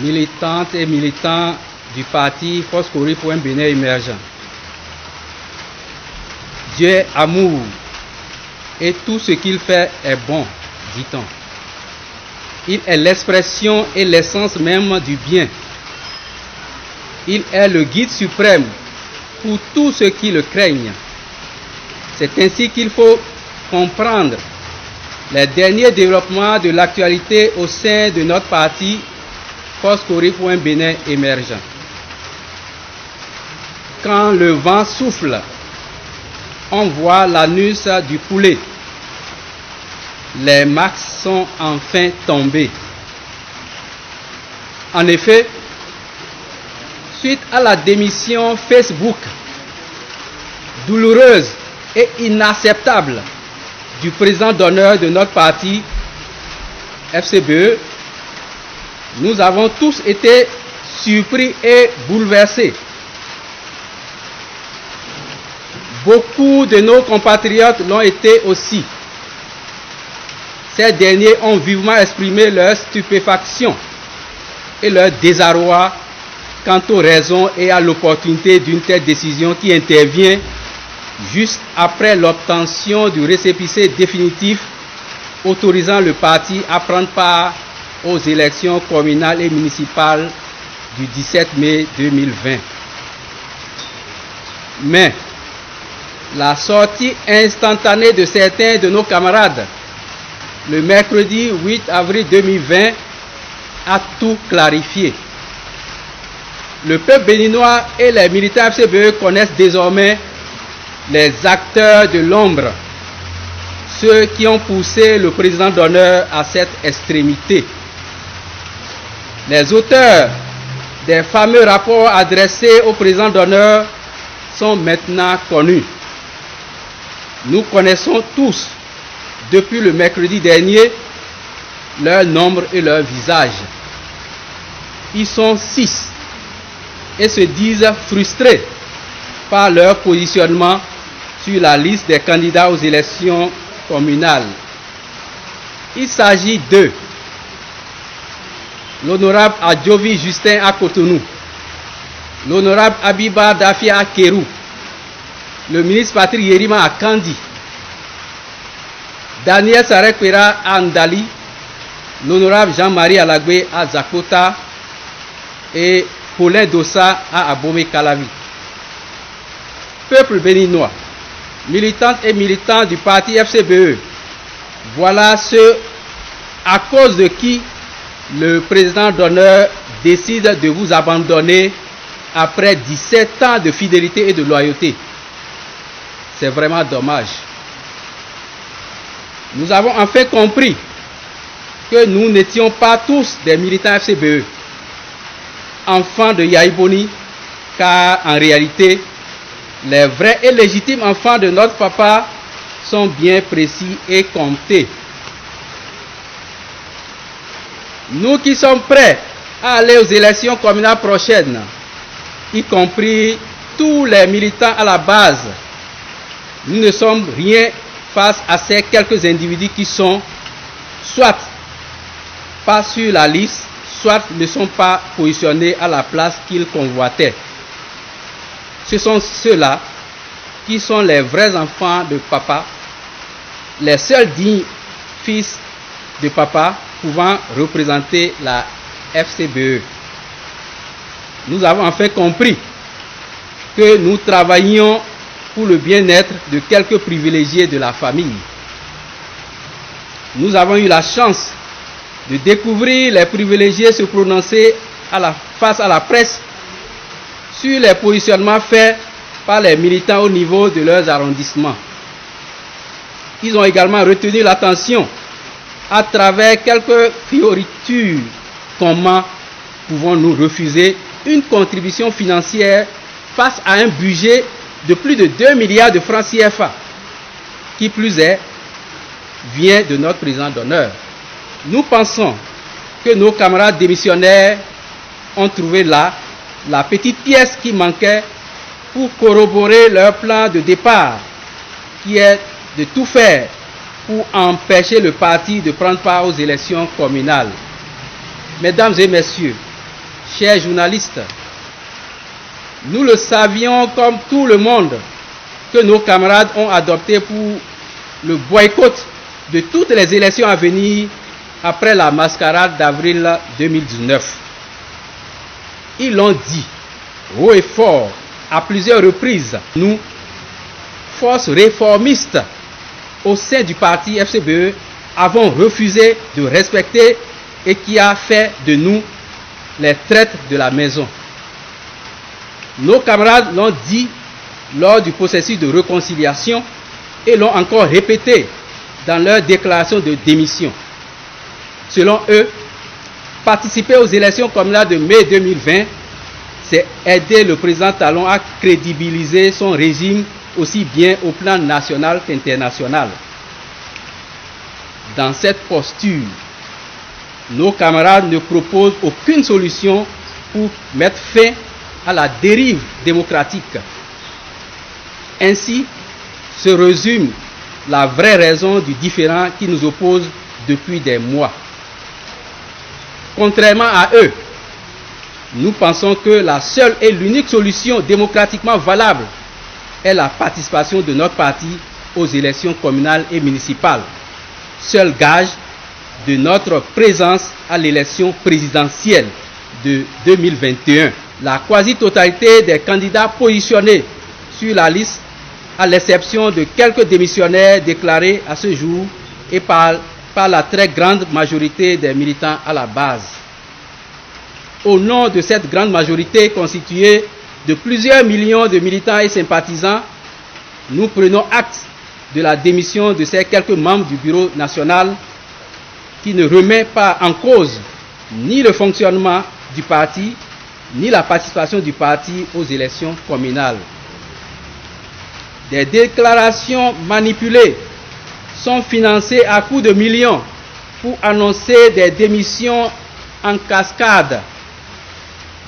militantes et militants du parti Foscori pour un Bénin émergent. Dieu est amour et tout ce qu'il fait est bon, dit-on. Il est l'expression et l'essence même du bien. Il est le guide suprême pour tous ceux qui le craignent. C'est ainsi qu'il faut comprendre les derniers développements de l'actualité au sein de notre parti Foscori pour un Bénin émergent. Quand le vent souffle, on voit l'anus du poulet. Les marques sont enfin tombées. En effet, suite à la démission Facebook, douloureuse et inacceptable du président d'honneur de notre parti, FCBE, nous avons tous été surpris et bouleversés. Beaucoup de nos compatriotes l'ont été aussi. Ces derniers ont vivement exprimé leur stupéfaction et leur désarroi quant aux raisons et à l'opportunité d'une telle décision qui intervient juste après l'obtention du récépissé définitif autorisant le parti à prendre part aux élections communales et municipales du 17 mai 2020. Mais la sortie instantanée de certains de nos camarades le mercredi 8 avril 2020 a tout clarifié. Le peuple béninois et les militants FCBE connaissent désormais les acteurs de l'ombre, ceux qui ont poussé le président d'honneur à cette extrémité. Les auteurs des fameux rapports adressés au président d'honneur sont maintenant connus. Nous connaissons tous, depuis le mercredi dernier, leur nombre et leur visage. Ils sont 6 et se disent frustrés par leur positionnement sur la liste des candidats aux élections communales. Il s'agit de l'honorable Adjovi Justin à Cotonou, l'honorable Abiba Dafia à Kérou, le ministre Patrick Yerima à Kandi, Daniel Sarekwera à Ndali, l'honorable Jean-Marie Alagbe à Zakota et Paulin Dossa à Abomey Calavi. Peuple béninois, militantes et militants du parti FCBE, voilà ce à cause de qui le président d'honneur décide de vous abandonner après 17 ans de fidélité et de loyauté. C'est vraiment dommage. Nous avons enfin compris que nous n'étions pas tous des militants FCBE, enfants de Yaïboni, car en réalité, les vrais et légitimes enfants de notre papa sont bien précis et comptés. Nous qui sommes prêts à aller aux élections communales prochaines, y compris tous les militants à la base, nous ne sommes rien face à ces quelques individus qui sont soit pas sur la liste, soit ne sont pas positionnés à la place qu'ils convoitaient. Ce sont ceux-là qui sont les vrais enfants de papa, les seuls dignes fils de papa pouvant représenter la FCBE. Nous avons enfin compris que nous travaillions pour le bien-être de quelques privilégiés de la famille. Nous avons eu la chance de découvrir les privilégiés se prononcer face à la presse sur les positionnements faits par les militants au niveau de leurs arrondissements. Ils ont également retenu l'attention à travers quelques fioritures. Comment pouvons-nous refuser une contribution financière face à un budget de plus de 2 milliards de francs CFA, qui plus est, vient de notre président d'honneur. Nous pensons que nos camarades démissionnaires ont trouvé là la petite pièce qui manquait pour corroborer leur plan de départ, qui est de tout faire pour empêcher le parti de prendre part aux élections communales. Mesdames et messieurs, chers journalistes, nous le savions comme tout le monde que nos camarades ont adopté pour le boycott de toutes les élections à venir après la mascarade d'avril 2019. Ils l'ont dit haut et fort à plusieurs reprises. Nous, forces réformistes au sein du parti FCBE, avons refusé de respecter et qui a fait de nous les traîtres de la maison. Nos camarades l'ont dit lors du processus de réconciliation et l'ont encore répété dans leur déclaration de démission. Selon eux, participer aux élections communales de mai 2020, c'est aider le président Talon à crédibiliser son régime aussi bien au plan national qu'international. Dans cette posture, nos camarades ne proposent aucune solution pour mettre fin à la dérive démocratique. Ainsi se résume la vraie raison du différend qui nous oppose depuis des mois. Contrairement à eux, nous pensons que la seule et l'unique solution démocratiquement valable est la participation de notre parti aux élections communales et municipales, seul gage de notre présence à l'élection présidentielle de 2021. La quasi-totalité des candidats positionnés sur la liste, à l'exception de quelques démissionnaires déclarés à ce jour, et par la très grande majorité des militants à la base. Au nom de cette grande majorité constituée de plusieurs millions de militants et sympathisants, nous prenons acte de la démission de ces quelques membres du bureau national qui ne remet pas en cause ni le fonctionnement du parti, ni la participation du parti aux élections communales. Des déclarations manipulées sont financées à coups de millions pour annoncer des démissions en cascade,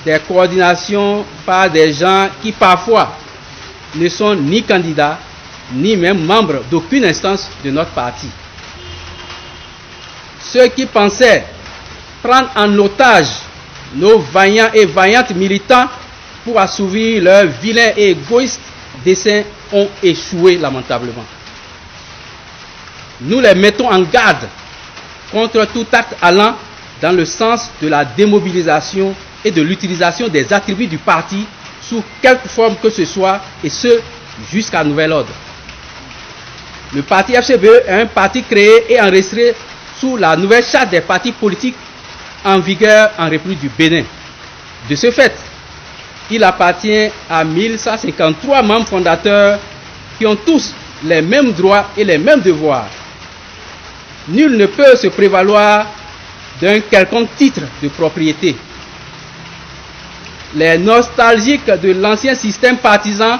des coordinations par des gens qui parfois ne sont ni candidats, ni même membres d'aucune instance de notre parti. Ceux qui pensaient prendre en otage nos vaillants et vaillantes militants pour assouvir leurs vilains et égoïstes desseins ont échoué lamentablement. Nous les mettons en garde contre tout acte allant dans le sens de la démobilisation et de l'utilisation des attributs du parti sous quelque forme que ce soit, et ce, jusqu'à nouvel ordre. Le parti FCBE est un parti créé et enregistré sous la nouvelle charte des partis politiques en vigueur en République du Bénin. De ce fait, il appartient à 1153 membres fondateurs qui ont tous les mêmes droits et les mêmes devoirs. Nul ne peut se prévaloir d'un quelconque titre de propriété. Les nostalgiques de l'ancien système partisan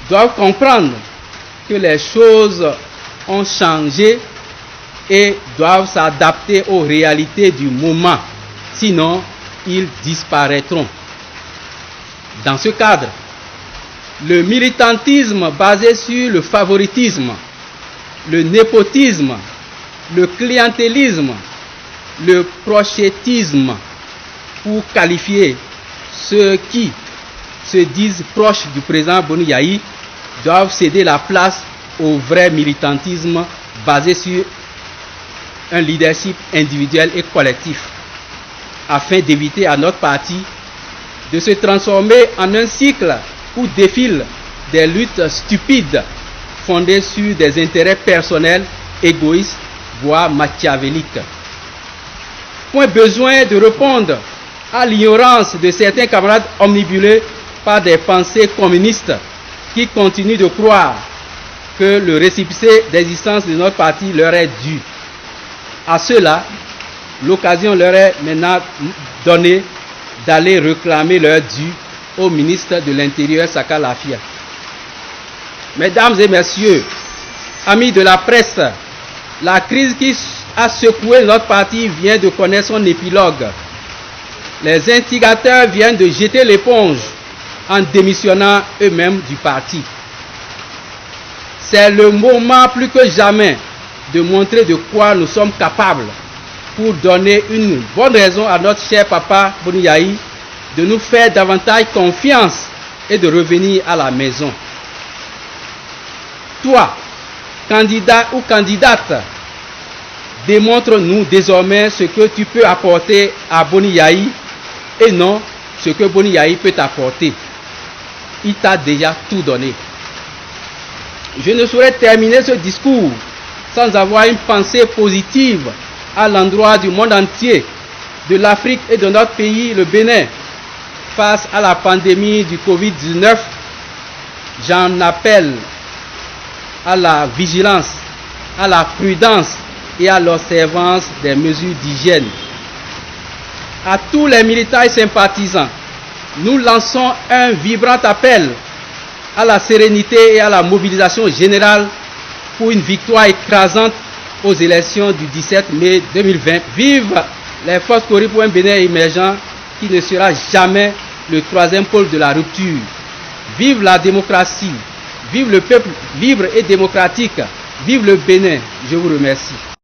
doivent comprendre que les choses ont changé et doivent s'adapter aux réalités du moment, sinon ils disparaîtront. Dans ce cadre, le militantisme basé sur le favoritisme, le népotisme, le clientélisme, le prochétisme, pour qualifier ceux qui se disent proches du président Boni Yayi, doivent céder la place au vrai militantisme basé sur un leadership individuel et collectif, afin d'éviter à notre parti de se transformer en un cycle où défilent des luttes stupides fondées sur des intérêts personnels, égoïstes, voire machiavéliques. Point besoin de répondre à l'ignorance de certains camarades omnibulés par des pensées communistes qui continuent de croire que le récépissé d'existence de notre parti leur est dû. À ceux-là, l'occasion leur est maintenant donnée d'aller réclamer leur dû au ministre de l'Intérieur, Saka Lafia. Mesdames et messieurs, amis de la presse, la crise qui a secoué notre parti vient de connaître son épilogue. Les instigateurs viennent de jeter l'éponge en démissionnant eux-mêmes du parti. C'est le moment plus que jamais de montrer de quoi nous sommes capables pour donner une bonne raison à notre cher papa Boni Yayi de nous faire davantage confiance et de revenir à la maison. Toi, candidat ou candidate, démontre-nous désormais ce que tu peux apporter à Boni Yayi et non ce que Boni Yayi peut t'apporter. Il t'a déjà tout donné. Je ne saurais terminer ce discours sans avoir une pensée positive à l'endroit du monde entier, de l'Afrique et de notre pays, le Bénin. Face à la pandémie du Covid-19, j'en appelle à la vigilance, à la prudence et à l'observance des mesures d'hygiène. À tous les militants et sympathisants, nous lançons un vibrant appel à la sérénité et à la mobilisation générale pour une victoire écrasante aux élections du 17 mai 2020. Vive les forces Kori pour un Bénin émergent qui ne sera jamais le troisième pôle de la rupture. Vive la démocratie, vive le peuple libre et démocratique, vive le Bénin. Je vous remercie.